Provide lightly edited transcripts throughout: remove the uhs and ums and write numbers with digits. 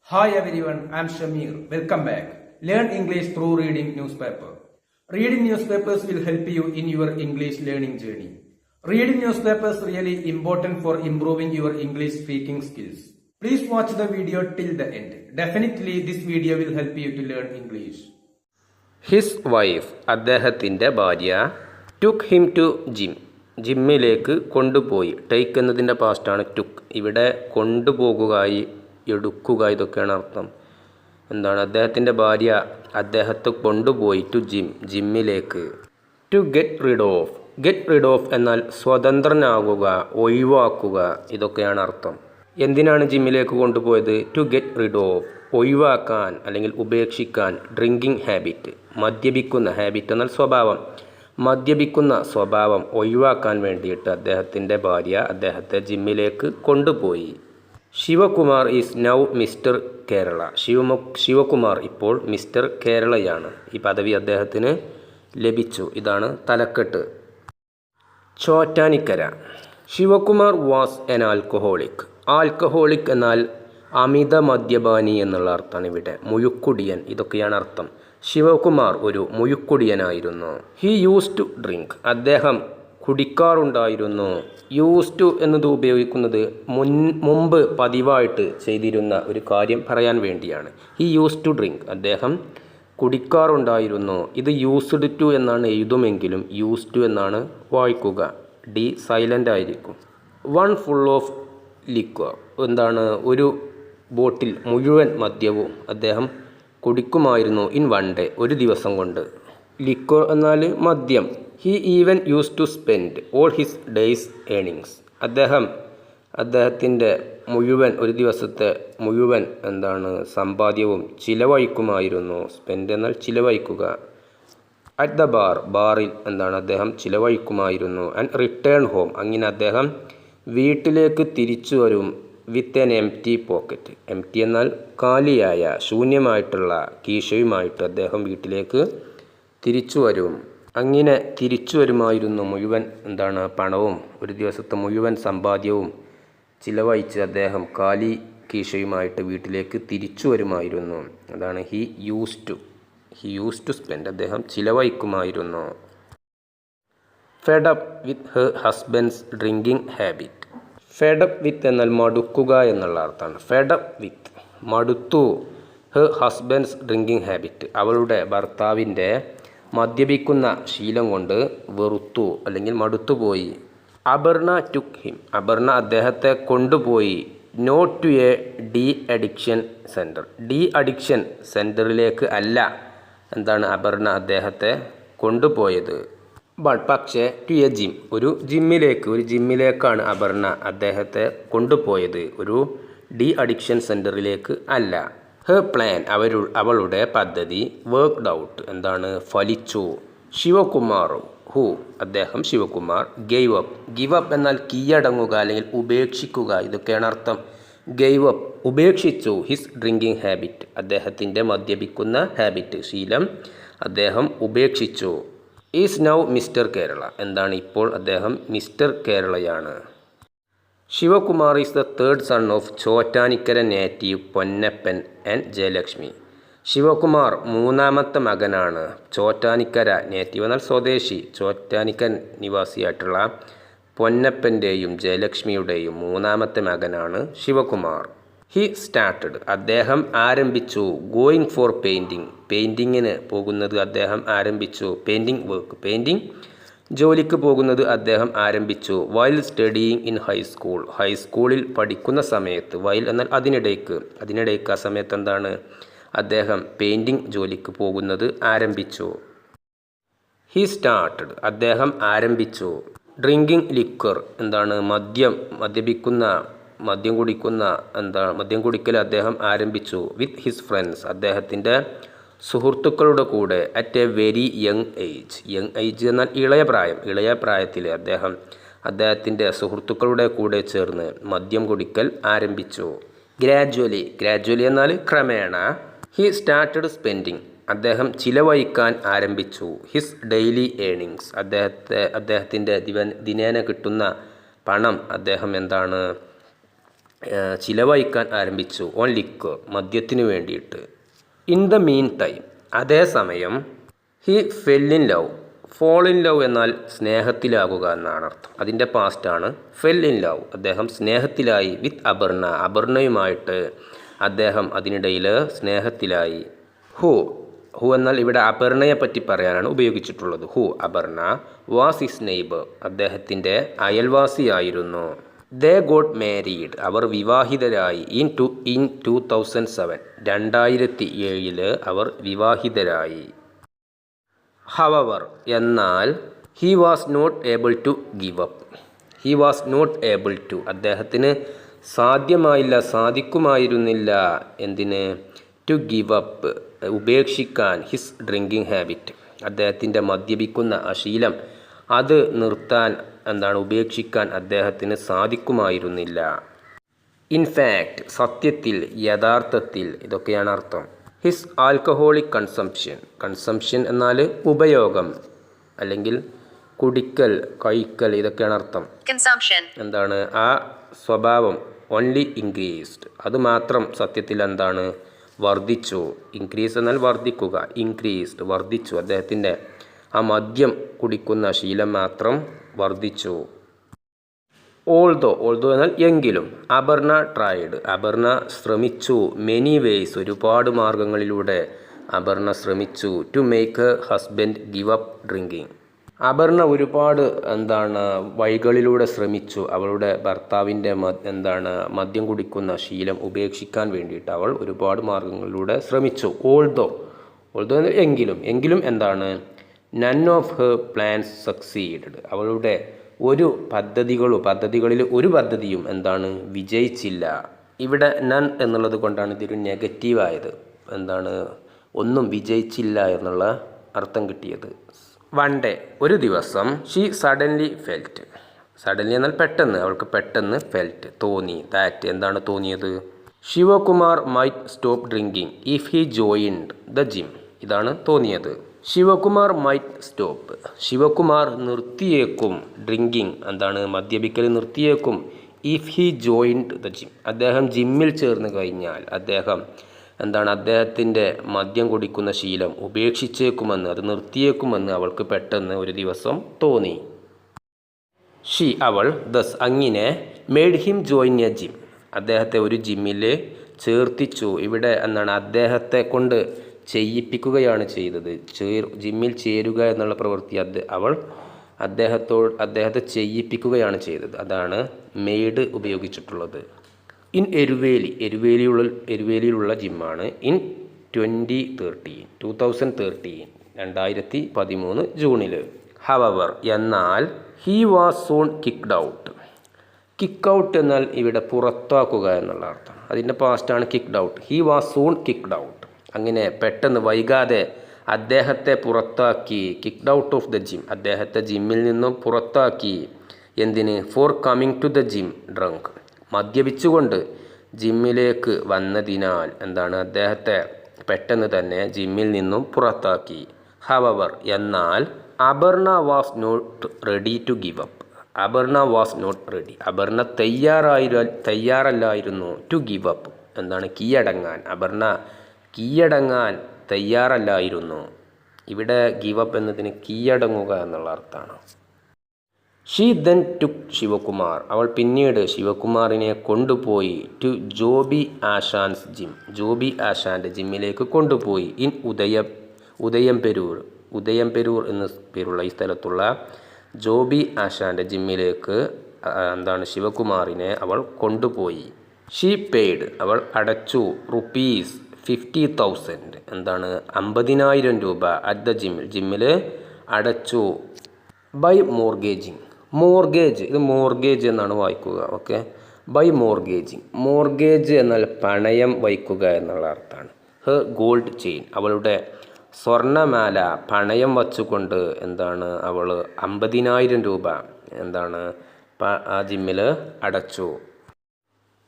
Hi everyone, I am Shamir. Welcome back. Learn English through reading newspaper. Reading newspapers will help you in your English learning journey. Reading newspapers really important for improving your English speaking skills. Please watch the video till the end. Definitely this video will help you to learn English. His wife, അദ്ദേഹത്തിൻ്റെ ഭാര്യ, took him to gym. ജിമ്മിലേക്ക് കൊണ്ടുപോയി. Take എന്നതിൻ്റെ പാസ്റ്റാണ് took. ഇവിടെ കൊണ്ടുപോകുകയായി, എടുക്കുക, ഇതൊക്കെയാണ് അർത്ഥം. എന്താണ്? അദ്ദേഹത്തിൻ്റെ ഭാര്യ അദ്ദേഹത്തെ കൊണ്ടുപോയി ടു ജിം, ജിമ്മിലേക്ക്. To get rid of. Get rid of എന്നാൽ സ്വതന്ത്രനാകുക, ഒഴിവാക്കുക, ഇതൊക്കെയാണ് അർത്ഥം. എന്തിനാണ് ജിമ്മിലേക്ക് കൊണ്ടുപോയത്? ടു ഗെറ്റ് റിഡ് ഓഫ്, ഒഴിവാക്കാൻ അല്ലെങ്കിൽ ഉപേക്ഷിക്കാൻ. ഡ്രിങ്കിങ് ഹാബിറ്റ്, മദ്യപിക്കുന്ന. ഹാബിറ്റ് എന്നാൽ സ്വഭാവം. മദ്യപിക്കുന്ന സ്വഭാവം ഒഴിവാക്കാൻ വേണ്ടിയിട്ട് അദ്ദേഹത്തിൻ്റെ ഭാര്യ അദ്ദേഹത്തെ ജിമ്മിലേക്ക് കൊണ്ടുപോയി. Sivakumar is now mister Kerala. Sivakumar ഇപ്പോൾ മിസ്റ്റർ കേരളയാണ്. ഈ പദവി അദ്ദേഹത്തിന് ലഭിച്ചു. ഇതാണ് തലക്കെട്ട്. Chottanikkara. Sivakumar was an alcoholic. Alcoholic എന്നാൽ അമിത മദ്യപാനി എന്നുള്ള അർത്ഥമാണ് ഇവിടെ. മുഴുക്കുടിയൻ, ഇതൊക്കെയാണ് അർത്ഥം. ശിവകുമാർ ഒരു മുഴുക്കുടിയനായിരുന്നു. He use to drink. അദ്ദേഹം കുടിക്കാറുണ്ടായിരുന്നു. യൂസ് ടു എന്നത് ഉപയോഗിക്കുന്നത് മുമ്പ് പതിവായിട്ട് ചെയ്തിരുന്ന ഒരു കാര്യം പറയാൻ വേണ്ടിയാണ്. ഹി യൂസ് ടു ഡ്രിങ്ക്, അദ്ദേഹം കുടിക്കാറുണ്ടായിരുന്നു. ഇത് യൂസ്ഡ് ടു എന്നാണ് എഴുതുമെങ്കിലും യൂസ് ടു എന്നാണ് വായിക്കുക. ഡി സൈലൻ്റ് ആയിരിക്കും. വൺ ഫുൾ ഓഫ് ലിക്വർ, എന്താണ്? ഒരു ബോട്ടിൽ മുഴുവൻ മദ്യവും അദ്ദേഹം കുടിക്കുമായിരുന്നു. ഇൻ വൺ ഡേ, ഒരു ദിവസം കൊണ്ട്. ലിക്വർ എന്നാൽ മദ്യം. He even use to spend all his days earnings. അദ്ദേഹത്തിൻ്റെ മുഴുവൻ, ഒരു ദിവസത്തെ മുഴുവൻ സമ്പാദ്യവും ചിലവഴിക്കുമായിരുന്നു. സ്പെൻഡ് എന്നാൽ ചിലവഴിക്കുക. അറ്റ് ദ ബാർ, ബാറിൽ അദ്ദേഹം ചിലവഴിക്കുമായിരുന്നു. ആൻഡ് റിട്ടേൺ ഹോം, അങ്ങനെ അദ്ദേഹം വീട്ടിലേക്ക് തിരിച്ചു വരും. വിത്ത് എൻ എംപ്റ്റി പോക്കറ്റ്. എംപ്റ്റി എന്നാൽ കാലിയായ, ശൂന്യമായിട്ടുള്ള കീശയുമായിട്ട് അദ്ദേഹം വീട്ടിലേക്ക് തിരിച്ചു വരും. അങ്ങനെ തിരിച്ചു വരുമായിരുന്നു. മുഴുവൻ പണവും, ഒരു ദിവസത്തെ മുഴുവൻ സമ്പാദ്യവും ചിലവഴിച്ച് അദ്ദേഹം കാലി കീശയുമായിട്ട് വീട്ടിലേക്ക് തിരിച്ചു വരുമായിരുന്നു. അതാണ് ഹി യൂസ് ടു സ്പെൻഡ്, അദ്ദേഹം ചിലവഴിക്കുമായിരുന്നു. Fed up with her husband's drinking habit. Fed up with എന്നാൽ മടുക്കുക എന്നുള്ള അർത്ഥമാണ്. ഫെഡ് അപ്പ് വിത്ത്, മടുത്തു. ഹെർ ഹസ്ബൻഡ്സ് ഡ്രിങ്കിങ് ഹാബിറ്റ്, അവളുടെ ഭർത്താവിൻ്റെ മദ്യപിക്കുന്ന ശീലം കൊണ്ട് വെറുത്തു അല്ലെങ്കിൽ മടുത്തുപോയി. അപർണ ടുക്ക് ഹിം, അപർണ അദ്ദേഹത്തെ കൊണ്ടുപോയി. Not to a de addiction centre. De addiction സെൻറ്ററിലേക്ക് അല്ല അപർണ അദ്ദേഹത്തെ കൊണ്ടുപോയത്. പക്ഷേ ടു എ ജിം, ഒരു ജിമ്മിലേക്കാണ് അപർണ അദ്ദേഹത്തെ കൊണ്ടുപോയത്. ഒരു ഡി അഡിക്ഷൻ സെൻറ്ററിലേക്ക് അല്ല. ഹെർ പ്ലാൻ, അവളുടെ പദ്ധതി വർക്ക്ഡ് ഔട്ട്, ഫലിച്ചു. ശിവകുമാർ അദ്ദേഹം ശിവകുമാർ ഗെയ്വ് അപ്പ് എന്നാൽ കീഴടങ്ങുക അല്ലെങ്കിൽ ഉപേക്ഷിക്കുക, ഇതൊക്കെയാണ് അർത്ഥം. ഗെയ്വ് അപ്പ്, ഉപേക്ഷിച്ചു. ഹിസ് ഡ്രിങ്കിങ് ഹാബിറ്റ്, അദ്ദേഹത്തിൻ്റെ മദ്യപിക്കുന്ന ഹാബിറ്റ്, ശീലം അദ്ദേഹം ഉപേക്ഷിച്ചു. ഈസ് നൗ മിസ്റ്റർ കേരള, ഇപ്പോൾ അദ്ദേഹം മിസ്റ്റർ കേരളയാണ്. Sivakumar is the third son of Chottanikkara native Ponnappan and Jayalakshmi. Sivakumar മൂന്നാമത്തെ മകനാണ്. ചോറ്റാനിക്കര നേറ്റീവ് എന്നാൽ സ്വദേശി, ചോറ്റാനിക്കൻ നിവാസിയായിട്ടുള്ള പൊന്നപ്പൻ്റെയും ജയലക്ഷ്മിയുടെയും മൂന്നാമത്തെ മകനാണ് ശിവകുമാർ. ഹി സ്റ്റാർട്ടഡ്, അദ്ദേഹം ആരംഭിച്ചു. ഗോയിങ് ഫോർ പെയിൻറ്റിങ്, പെയിൻറ്റിങ്ങിന് പോകുന്നത് അദ്ദേഹം ആരംഭിച്ചു. പെയിൻറ്റിങ് വർക്ക്, പെയിൻറ്റിങ് ജോലിക്ക് പോകുന്നത് അദ്ദേഹം ആരംഭിച്ചു. വൈൽ സ്റ്റഡിയിങ് ഇൻ ഹൈസ്കൂൾ, ഹൈസ്കൂളിൽ പഠിക്കുന്ന സമയത്ത്. വൈൽ എന്നാൽ അതിനിടയ്ക്ക് ആ സമയത്ത് അദ്ദേഹം പെയിൻറ്റിങ് ജോലിക്ക് പോകുന്നത് ആരംഭിച്ചു. ഹി സ്റ്റാർട്ടഡ്, അദ്ദേഹം ആരംഭിച്ചു. ഡ്രിങ്കിങ് ലിക്വർ മദ്യം കുടിക്കൽ അദ്ദേഹം ആരംഭിച്ചു. വിത്ത് ഹിസ് ഫ്രണ്ട്സ്, അദ്ദേഹത്തിൻ്റെ സുഹൃത്തുക്കളുടെ കൂടെ. At A very young age എന്നാൽ ഇളയ പ്രായത്തിൽ അദ്ദേഹത്തിൻ്റെ സുഹൃത്തുക്കളുടെ കൂടെ ചേർന്ന് മദ്യം കുടിക്കൽ ആരംഭിച്ചു. ഗ്രാജ്വലി എന്നാൽ ക്രമേണ. ഹി സ്റ്റാർട്ടഡ് സ്പെൻഡിങ്, അദ്ദേഹം ചിലവഴിക്കാൻ ആരംഭിച്ചു. ഹിസ് ഡെയിലി ഏണിങ്സ്, അദ്ദേഹത്തിൻ്റെ ദിനേന കിട്ടുന്ന പണം അദ്ദേഹം ചിലവഴിക്കാൻ ആരംഭിച്ചു ഓൺ ലിക്വർ, മദ്യത്തിനു വേണ്ടിയിട്ട്. ഇൻ ദ മീൻ ടൈം, അതേസമയം he fell in love. Fall in love എന്നാൽ സ്നേഹത്തിലാകുക എന്നാണ് അർത്ഥം. അതിൻ്റെ പാസ്റ്റാണ് ഫെൽ ഇൻ ലവ്. അദ്ദേഹം സ്നേഹത്തിലായി വിത്ത് അപർണ, അപർണയുമായിട്ട് അദ്ദേഹം അതിനിടയിൽ സ്നേഹത്തിലായി. ഹു എന്നാൽ ഇവിടെ അപർണയെ പറ്റി പറയാനാണ് ഉപയോഗിച്ചിട്ടുള്ളത്. Who, Aparna, was his neighbour, അദ്ദേഹത്തിൻ്റെ അയൽവാസിയായിരുന്നു. ദേ ഗോട്ട് മാരീഡ്, അവർ വിവാഹിതരായി. ഇൻ 2007, 2007 അവർ വിവാഹിതരായി. ഹവവർ എന്നാൽ he was not able to give up. He was not able to, അദ്ദേഹത്തിന് സാധിക്കുമായിരുന്നില്ല എന്തിന്? ടു ഗിവ് അപ്പ്, ഉപേക്ഷിക്കാൻ. ഹിസ് ഡ്രിങ്കിങ് ഹാബിറ്റ്, അദ്ദേഹത്തിൻ്റെ മദ്യപിക്കുന്ന ശീലം അത് നിർത്താൻ ഉപേക്ഷിക്കാൻ അദ്ദേഹത്തിന് സാധിക്കുമായിരുന്നില്ല. ഇൻഫാക്റ്റ്, സത്യത്തിൽ, യഥാർത്ഥത്തിൽ, ഇതൊക്കെയാണ് അർത്ഥം. ഹിസ് ആൽക്കഹോളിക് കൺസംഷൻ എന്നാൽ ഉപയോഗം അല്ലെങ്കിൽ കുടിക്കൽ, കഴിക്കൽ, ഇതൊക്കെയാണ് അർത്ഥം. ആ സ്വഭാവം ഓൺലി ഇൻക്രീസ്ഡ്, അത് മാത്രം സത്യത്തിൽ വർദ്ധിച്ചു. ഇൻക്രീസ് എന്നാൽ വർദ്ധിക്കുക, ഇൻക്രീസ്ഡ് വർദ്ധിച്ചു. അദ്ദേഹത്തിൻ്റെ ആ മദ്യം കുടിക്കുന്ന ശീലം മാത്രം വർദ്ധിച്ചു. ഓൾദോ എന്നാൽ എങ്കിലും. അപർണ ട്രൈഡ്, അപർണ ശ്രമിച്ചു. മെനി വേയ്സ്, ഒരുപാട് മാർഗങ്ങളിലൂടെ അപർണ ശ്രമിച്ചു. To make her husband give up drinking. Aparna ഒരുപാട് വഴികളിലൂടെ ശ്രമിച്ചു അവളുടെ ഭർത്താവിൻ്റെ മദ്യം കുടിക്കുന്ന ശീലം ഉപേക്ഷിക്കാൻ വേണ്ടിയിട്ട് അവൾ ഒരുപാട് മാർഗങ്ങളിലൂടെ ശ്രമിച്ചു. ഓൾദോ എങ്കിലും none of her plans succeeded, അവളുടെ പദ്ധതികളിൽ ഒരു പദ്ധതിയും വിജയിച്ചില്ല. ഇവിടെ നൺ എന്നുള്ളത് കൊണ്ടാണ് ഇതൊരു നെഗറ്റീവായത്. ഒന്നും വിജയിച്ചില്ല എന്നുള്ള അർത്ഥം കിട്ടിയത്. വൺ ഡേ, ഒരു ദിവസം. ഷീ സഡൻലി ഫെൽറ്റ്, സഡൻലി എന്നാൽ പെട്ടെന്ന്, അവൾക്ക് പെട്ടെന്ന് ഫെൽറ്റ് തോന്നി. ദാറ്റ് എന്താണ് തോന്നിയത്? Sivakumar might stop drinking if he joined the gym, ഇതാണ് തോന്നിയത്. ശിവകുമാർ മൈറ്റ് സ്റ്റോപ്പ്, ശിവകുമാർ നിർത്തിയേക്കും. ഡ്രിങ്കിങ് മദ്യപിക്കൽ നിർത്തിയേക്കും. If he joined the gym, അദ്ദേഹം ജിമ്മിൽ ചേർന്ന് കഴിഞ്ഞാൽ അദ്ദേഹം അദ്ദേഹത്തിൻ്റെ മദ്യം കുടിക്കുന്ന ശീലം ഉപേക്ഷിച്ചേക്കുമെന്ന്, അത് നിർത്തിയേക്കുമെന്ന് അവൾക്ക് പെട്ടെന്ന് ഒരു ദിവസം തോന്നി. ഷീ അവൾ, ദസ് അങ്ങനെ, made him join a gym, അദ്ദേഹത്തെ ഒരു ജിമ്മിൽ ചേർത്തിച്ചു. ഇവിടെ അദ്ദേഹത്തെ കൊണ്ട് ചെയ്യിപ്പിക്കുകയാണ് ചെയ്തത്. ജിമ്മിൽ ചേരുക എന്നുള്ള പ്രവൃത്തി അവൾ അദ്ദേഹത്തെ ചെയ്യിപ്പിക്കുകയാണ് ചെയ്തത്. അതാണ് മെയ്ഡ് ഉപയോഗിച്ചിട്ടുള്ളത്. ഇൻ എരുവേലി, എരുവേലിയിലുള്ള ജിമ്മാണ്. ഇൻ 2013, 2013 ജൂണിൽ. ഹവവർ എന്നാൽ he was soon kicked out. Kick out എന്നാൽ ഇവിടെ പുറത്താക്കുക എന്നുള്ള അർത്ഥം. അതിൻ്റെ പാസ്റ്റാണ് kicked out. He was soon kicked out. അങ്ങനെ പെട്ടെന്ന് വൈകാതെ അദ്ദേഹത്തെ പുറത്താക്കി. Kicked out of the gym, അദ്ദേഹത്തെ ജിമ്മിൽ നിന്നും പുറത്താക്കി. എന്തിന്? For coming to the gym drunk, മദ്യപിച്ചുകൊണ്ട് ജിമ്മിലേക്ക് വന്നതിനാൽ അദ്ദേഹത്തെ പെട്ടെന്ന് തന്നെ ജിമ്മിൽ നിന്നും പുറത്താക്കി. ഹവവർ എന്നാൽ Aparna was not ready to give up. Aparna was not ready, Aparna തയ്യാറല്ലായിരുന്നു. To give up കീഴടങ്ങാൻ. അപർണ കീഴടങ്ങാൻ തയ്യാറല്ലായിരുന്നു. ഇവിടെ ഗിവ് അപ്പ് എന്നതിന് കീഴടങ്ങുക എന്നുള്ള അർത്ഥമാണ്. ഷീ ദെൻ ടുക്ക് ശിവകുമാർ, അവൾ പിന്നീട് ശിവകുമാറിനെ കൊണ്ടുപോയി. ടു ജോബി ആശാൻസ് ജിം, ജോബി ആശാൻ്റെ ജിമ്മിലേക്ക് കൊണ്ടുപോയി. ഇൻ ഉദയംപെരൂർ എന്ന് പേരുള്ള ഈ സ്ഥലത്തുള്ള ജോബി ആശാൻ്റെ ജിമ്മിലേക്ക് ശിവകുമാറിനെ അവൾ കൊണ്ടുപോയി. ഷീ പെയ്ഡ്, അവൾ അടച്ചു. റുപ്പീസ് 50,000 50,000 രൂപ. അറ്റ് ദ ജിമ്മിൽ അടച്ചു. ബൈ മോർഗേജിങ്, മോർഗേജ്, ഇത് മോർഗേജ് എന്നാണ് വായിക്കുക. Okay, by മോർഗേജിങ്. മോർഗേജ് എന്നാൽ പണയം വയ്ക്കുക എന്നുള്ള അർത്ഥമാണ്. ഹെർ ഗോൾഡ് ചെയിൻ, അവളുടെ സ്വർണ്ണമാല പണയം വച്ചുകൊണ്ട് അവൾ 50,000 രൂപ ആ ജിമ്മിൽ അടച്ചു.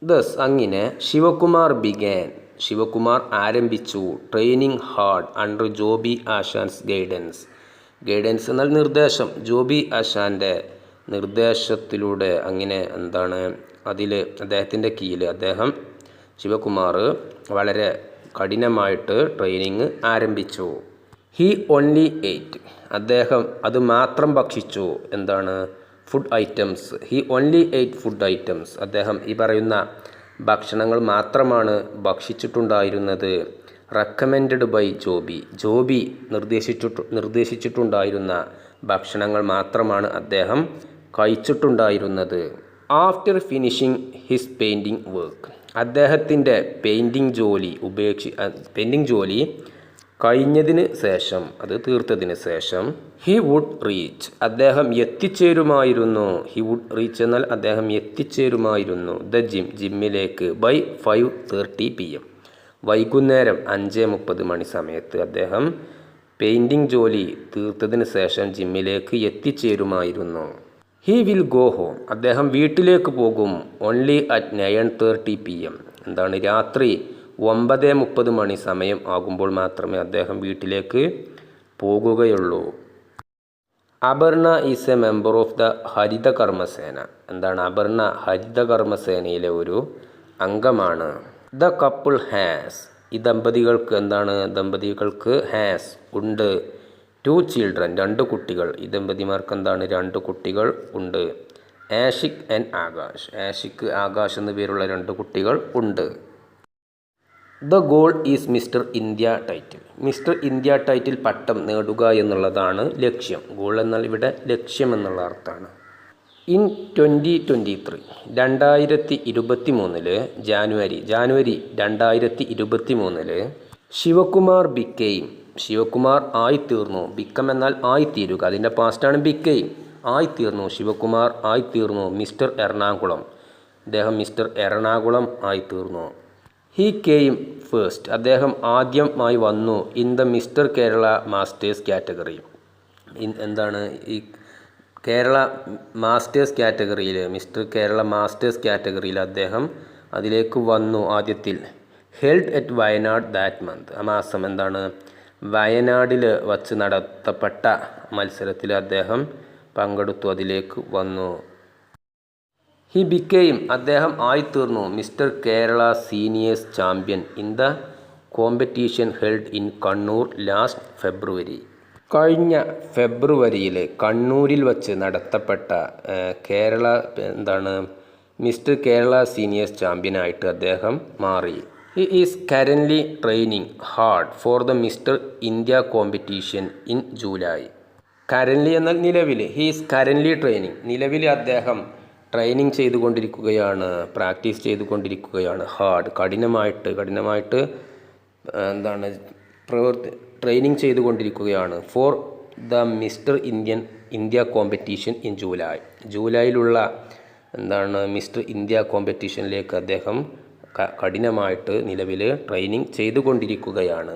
ദസ് അങ്ങനെ, ശിവകുമാർ ബിഗാൻ, ശിവകുമാർ ആരംഭിച്ചു. Training hard under Joby Asan's guidance, guidance എന്നാൽ നിർദ്ദേശം. ജോബി ആശാൻ്റെ നിർദ്ദേശത്തിലൂടെ അങ്ങനെ അതിൽ അദ്ദേഹത്തിൻ്റെ കീഴിൽ അദ്ദേഹം ശിവകുമാർ വളരെ കഠിനമായിട്ട് ട്രെയിനിങ് ആരംഭിച്ചു. ഹി ഓൺലി എയ്റ്റ്, അദ്ദേഹം അത് മാത്രം ഭക്ഷിച്ചു. എന്താണ്? Food items. He only ate food items, അദ്ദേഹം ഈ പറയുന്ന ഭക്ഷണങ്ങൾ മാത്രമാണ് ഭക്ഷിച്ചിട്ടുണ്ടായിരുന്നത്. റെക്കമെൻഡഡ് ബൈ ജോബി, ജോബി നിർദ്ദേശിച്ചിട്ടുണ്ടായിരുന്ന ഭക്ഷണങ്ങൾ മാത്രമാണ് അദ്ദേഹം കഴിച്ചിട്ടുണ്ടായിരുന്നത്. After finishing his painting work, അദ്ദേഹത്തിൻ്റെ പെയിൻറ്റിങ് ജോലി കഴിഞ്ഞതിന് ശേഷം, അത് തീർത്തതിന് ശേഷം, ഹി വുഡ് റീച്ച്, അദ്ദേഹം എത്തിച്ചേരുമായിരുന്നു. ഹി വുഡ് റീച്ച് എന്നാൽ അദ്ദേഹം എത്തിച്ചേരുമായിരുന്നു. ദ ജിമ്മിലേക്ക് ബൈ 5:30 PM, വൈകുന്നേരം 5:30 സമയത്ത് അദ്ദേഹം പെയിൻറ്റിങ് ജോലി തീർത്തതിന് ശേഷം ജിമ്മിലേക്ക് എത്തിച്ചേരുമായിരുന്നു. ഹി വിൽ ഗോ ഹോം, അദ്ദേഹം വീട്ടിലേക്ക് പോകും. ഓൺലി അറ്റ് 9:30 PM, എന്താണ്? രാത്രി 9:30 സമയം ആകുമ്പോൾ മാത്രമേ അദ്ദേഹം വീട്ടിലേക്ക് പോകുകയുള്ളൂ. Aparna is a member of the Haritha Karmasena, എന്താണ്? അപർണ ഹരിത കർമ്മസേനയിലെ ഒരു അംഗമാണ്. ദ കപ്പിൾ ഹാസ്, ഈ ദമ്പതികൾക്ക് എന്താണ്? ദമ്പതികൾക്ക് ഹാസ് ഉണ്ട്. 2 children, 2 കുട്ടികൾ. ഈ ദമ്പതിമാർക്ക് എന്താണ്? 2 കുട്ടികൾ ഉണ്ട്. ആഷിഖ് ആൻഡ് ആകാശ്, ആഷിഖ് ആകാശ് എന്നു പേരുള്ള 2 കുട്ടികൾ ഉണ്ട്. The goal is mister India title, mister India title പട്ടം നേടുക എന്നുള്ളതാണ് ലക്ഷ്യം. ഗോൾ എന്നാൽ ഇവിടെ ലക്ഷ്യം എന്നുള്ള അർത്ഥമാണ്. ഇൻ 2023, 2023 ജാനുവരി 2023 ശിവകുമാർ ആയിത്തീർന്നു. ബിക്കം എന്നാൽ ആയിത്തീരുക, അതിൻ്റെ പാസ്റ്റാണ് ബിക്കെയിം. ആയിത്തീർന്നു, ശിവകുമാർ ആയിത്തീർന്നു. മിസ്റ്റർ എറണാകുളം, അദ്ദേഹം മിസ്റ്റർ എറണാകുളം ആയിത്തീർന്നു. ഹി കെയിം ഫസ്റ്റ്, അദ്ദേഹം ആദ്യമായി വന്നു. In the mister Kerala masters category, എന്താണ്? ഈ കേരള മാസ്റ്റേഴ്സ് കാറ്റഗറിയിൽ, മിസ്റ്റർ കേരള മാസ്റ്റേഴ്സ് കാറ്റഗറിയിൽ അദ്ദേഹം അതിലേക്ക് വന്നു ആദ്യത്തിൽ. Held at Wayanad that month, ആ മാസം എന്താണ്? വയനാടിൽ വച്ച് നടത്തപ്പെട്ട മത്സരത്തിൽ അദ്ദേഹം പങ്കെടുത്തു, അതിലേക്ക് വന്നു. ഹി ബിക്കെയിം, അദ്ദേഹം ആയിത്തീർന്നു. Mister Kerala seniors champion in the competition held in Kannur last February, കഴിഞ്ഞ ഫെബ്രുവരിയിൽ കണ്ണൂരിൽ വച്ച് നടത്തപ്പെട്ട കേരള എന്താണ്? മിസ്റ്റർ കേരള സീനിയേഴ്സ് ചാമ്പ്യനായിട്ട് അദ്ദേഹം മാറി. He is currently training hard for the mister India competition in July. Currently എന്നാൽ നിലവിൽ. ഹി ഈസ് കറൻ്റ്ലി ട്രെയിനിങ്, നിലവിൽ അദ്ദേഹം ട്രെയിനിങ് ചെയ്തുകൊണ്ടിരിക്കുകയാണ്, പ്രാക്ടീസ് ചെയ്തുകൊണ്ടിരിക്കുകയാണ്. ഹാർഡ്, കഠിനമായിട്ട് എന്താണ്? ട്രെയിനിങ് ചെയ്തുകൊണ്ടിരിക്കുകയാണ്. For the mister India competition in ജൂലൈയിലുള്ള എന്താണ്? മിസ്റ്റർ ഇന്ത്യ കോമ്പറ്റീഷനിലേക്ക് അദ്ദേഹം കഠിനമായിട്ട് നിലവിൽ ട്രെയിനിങ് ചെയ്തുകൊണ്ടിരിക്കുകയാണ്.